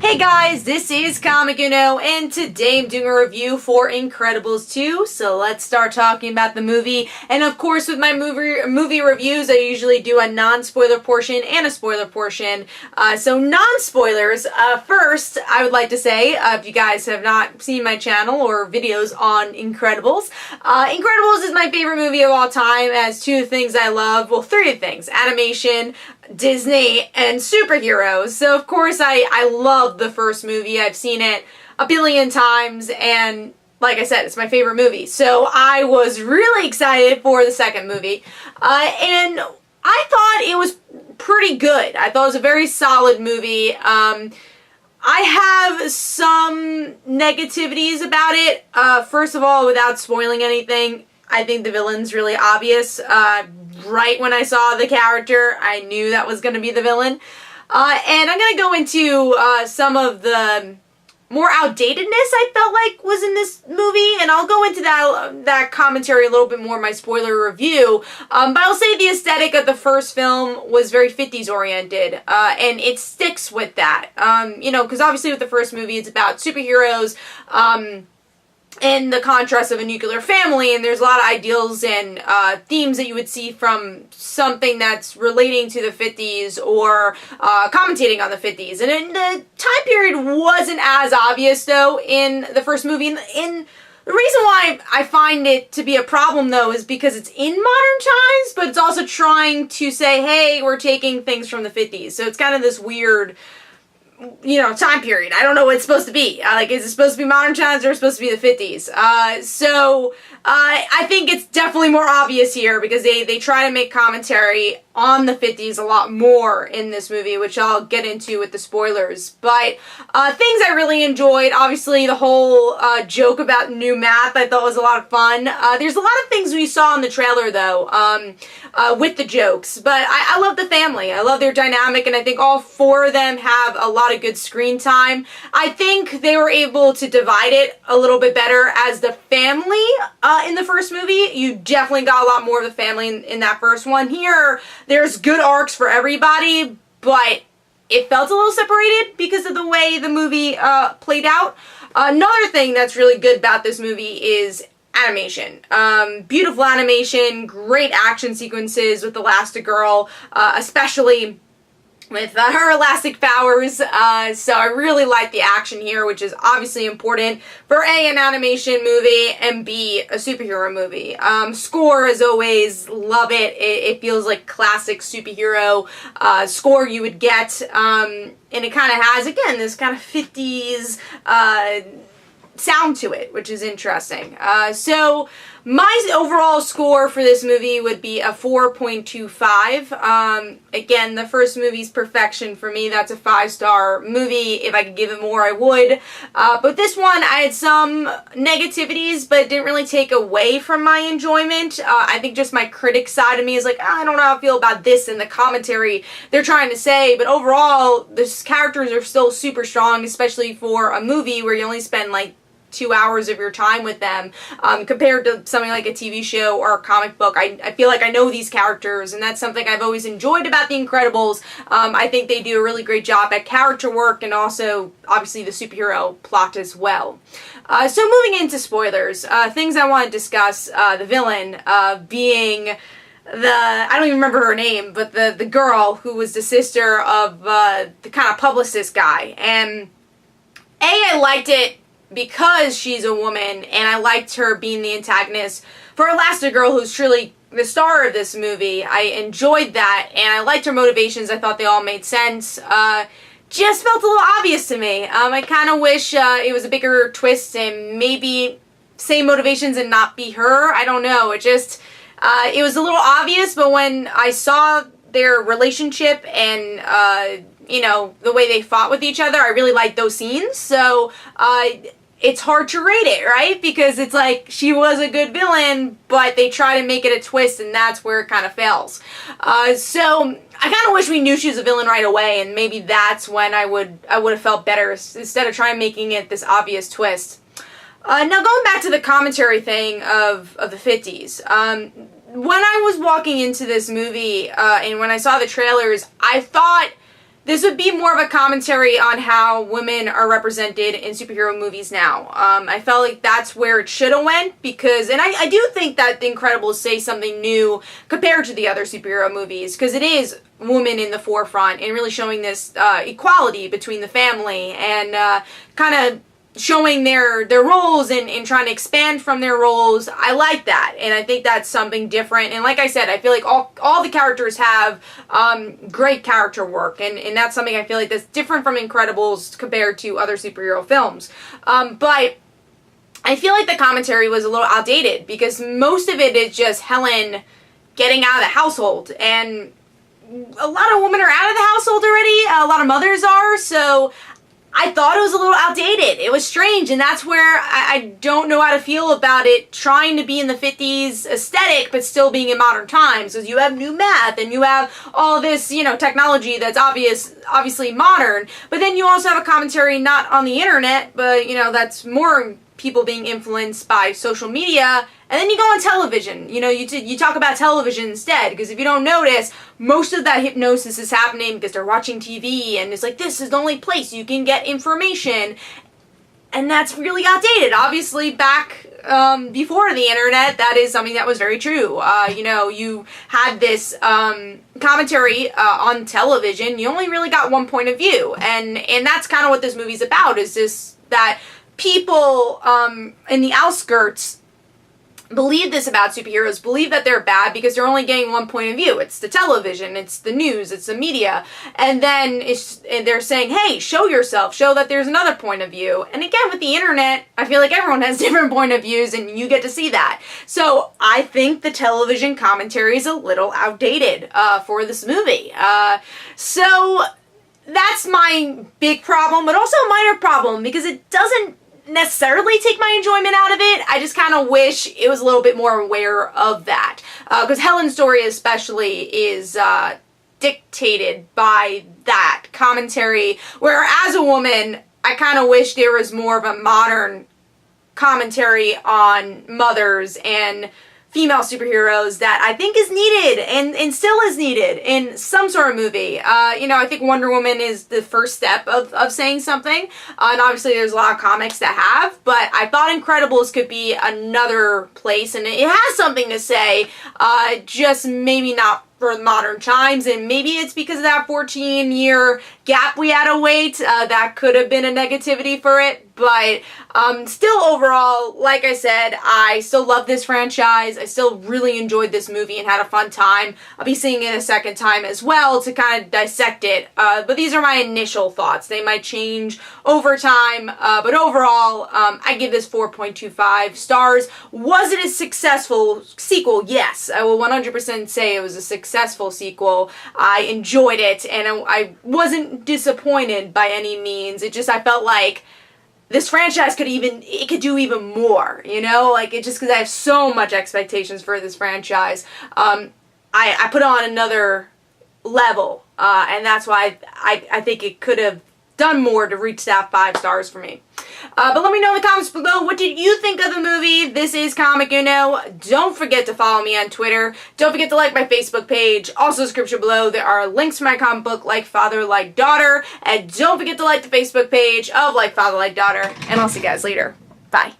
Hey guys, this is Comic Uno, and today I'm doing a review for Incredibles 2, so let's start talking about the movie. And of course, with my movie reviews, I usually do a non-spoiler portion and a spoiler portion. So non-spoilers, first, I would like to say, if you guys have not seen my channel or videos on Incredibles, Incredibles is my favorite movie of all time. It has two things I love, well, three things: animation, Disney, and superheroes. So of course I love the first movie. I've seen it a billion times, and like I said, it's my favorite movie. So I was really excited for the second movie, and I thought it was pretty good. I thought it was a very solid movie. I have some negativities about it. First of all, without spoiling anything, I think the villain's really obvious. Right when I saw the character, I knew that was going to be the villain. And I'm going to go into some of the more outdatedness I felt like was in this movie, and I'll go into that commentary a little bit more in my spoiler review. But I'll say the aesthetic of the first film was very 50s oriented, and it sticks with that. You know, because obviously with the first movie it's about superheroes, and the contrast of a nuclear family, and there's a lot of ideals and themes that you would see from something that's relating to the 50s or commentating on the 50s. And the time period wasn't as obvious, though, in the first movie. And the reason why I find it to be a problem, though, is because it's in modern times, but it's also trying to say, hey, we're taking things from the 50s. So it's kind of this weird, you know, time period. I don't know what it's supposed to be. Like, is it supposed to be modern times or supposed to be the 50s? I think it's definitely more obvious here because they try to make commentary on the 50s a lot more in this movie, which I'll get into with the spoilers. But things I really enjoyed, obviously the whole joke about new math I thought was a lot of fun. There's a lot of things we saw in the trailer, though, with the jokes. But I love the family. I love their dynamic, and I think all four of them have a lot of good screen time. I think they were able to divide it a little bit better as the family in the first movie. You definitely got a lot more of the family in that first one. Here, there's good arcs for everybody, but it felt a little separated because of the way the movie played out. Another thing that's really good about this movie is animation. Beautiful animation, great action sequences with Elasti-Girl, especially with her elastic powers. So I really like the action here, which is obviously important for A, an animation movie, and B, a superhero movie. Score, as always, love it. It feels like classic superhero score you would get, and it kind of has, again, this kind of 50s sound to it, which is interesting. So my overall score for this movie would be a 4.25. Again, the first movie's perfection for me. That's a 5-star movie. If I could give it more, I would. But this one, I had some negativities, but it didn't really take away from my enjoyment. I think just my critic side of me is like, I don't know how I feel about this and the commentary they're trying to say. But overall, the characters are still super strong, especially for a movie where you only spend like 2 hours of your time with them, compared to something like a TV show or a comic book. I feel like I know these characters, and that's something I've always enjoyed about The Incredibles. I think they do a really great job at character work and also, obviously, the superhero plot as well. So moving into spoilers, things I want to discuss, the villain being I don't even remember her name, but the girl who was the sister of the kind of publicist guy. And I liked it because she's a woman, and I liked her being the antagonist for Elasti-Girl, who's truly the star of this movie. I enjoyed that, and I liked her motivations. I thought they all made sense. Just felt a little obvious to me. I kind of wish it was a bigger twist and maybe same motivations and not be her. I don't know. It just, it was a little obvious, but when I saw their relationship and, you know, the way they fought with each other, I really liked those scenes. So, it's hard to rate it, right? Because it's like, she was a good villain, but they try to make it a twist, and that's where it kind of fails. So I kind of wish we knew she was a villain right away, and maybe that's when I would have felt better, instead of trying making it this obvious twist. Now going back to the commentary thing of the 50s, when I was walking into this movie, and when I saw the trailers, I thought this would be more of a commentary on how women are represented in superhero movies now. I felt like that's where it should have went because, and I do think that The Incredibles say something new compared to the other superhero movies because it is women in the forefront and really showing this equality between the family and kind of showing their roles and trying to expand from their roles. I like that, and I think that's something different. And like I said, I feel like all the characters have great character work, and that's something I feel like that's different from Incredibles compared to other superhero films. But I feel like the commentary was a little outdated because most of it is just Helen getting out of the household, and a lot of women are out of the household already. A lot of mothers are, so I thought it was a little outdated. It was strange, and that's where I don't know how to feel about it trying to be in the 50s aesthetic, but still being in modern times, because you have new math, and you have all this, technology that's obviously modern, but then you also have a commentary not on the internet, but, that's more people being influenced by social media. And then you go on television. You talk about television instead, because if you don't notice, most of that hypnosis is happening because they're watching TV, and it's like, this is the only place you can get information. And that's really outdated. Obviously, back before the internet, that is something that was very true. You had this commentary on television. You only really got one point of view. And that's kind of what this movie's about, is this, that people in the outskirts believe this about superheroes, believe that they're bad because they're only getting one point of view. It's the television, it's the news, it's the media. And then they're saying, hey, show yourself, show that there's another point of view. And again, with the internet, I feel like everyone has different point of views and you get to see that. So I think the television commentary is a little outdated for this movie. So that's my big problem, but also a minor problem because it doesn't necessarily take my enjoyment out of it. I just kind of wish it was a little bit more aware of that. Because Helen's story especially is dictated by that commentary, where as a woman, I kind of wish there was more of a modern commentary on mothers and female superheroes that I think is needed and still is needed in some sort of movie. I think Wonder Woman is the first step of saying something. And obviously there's a lot of comics that have, but I thought Incredibles could be another place, and it has something to say, just maybe not for modern times, and maybe it's because of that 14-year gap we had to wait. That could have been a negativity for it, but still overall, like I said, I still love this franchise. I still really enjoyed this movie and had a fun time. I'll be seeing it a second time as well to kind of dissect it, but these are my initial thoughts. They might change over time, but overall, I give this 4.25 stars. Was it a successful sequel? Yes, I will 100% say it was a successful sequel. I enjoyed it, and I wasn't disappointed by any means. I felt like this franchise could do even more, it just because I have so much expectations for this franchise. I put it on another level, and that's why I think it could have done more to reach that 5 stars for me. But let me know in the comments below, what did you think of the movie? This is Comic Uno. Don't forget to follow me on Twitter. Don't forget to like my Facebook page. Also, description below, there are links to my comic book, Like Father, Like Daughter. And don't forget to like the Facebook page of Like Father, Like Daughter. And I'll see you guys later. Bye.